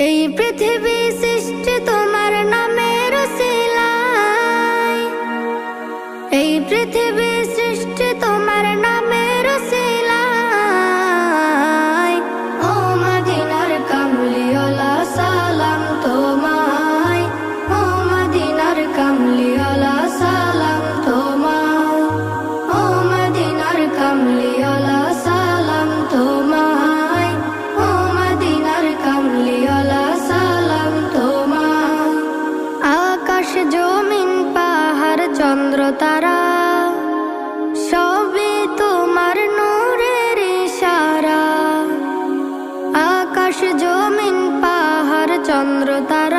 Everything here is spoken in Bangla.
এই পৃথিবী সৃষ্টি তোমার নামের উসিলায়, এই পৃথিবী সৃষ্টি তোমার নামের উসিলায়। ও মদিনার কামলিওয়ালা সালাম তোমায়, ও মদিনার কামলিওয়ালা সালাম তোমায়, ও মদিনার কামলিওয়ালা সালাম তোমায়, ও মদিনার কামলিওয়ালা সালাম তোমায়। আকাশ জমিন পাহাড় চন্দ্র তারা সবই তোমার নূরের ইশারা। আকাশ জমিন পাহাড় চন্দ্র তারা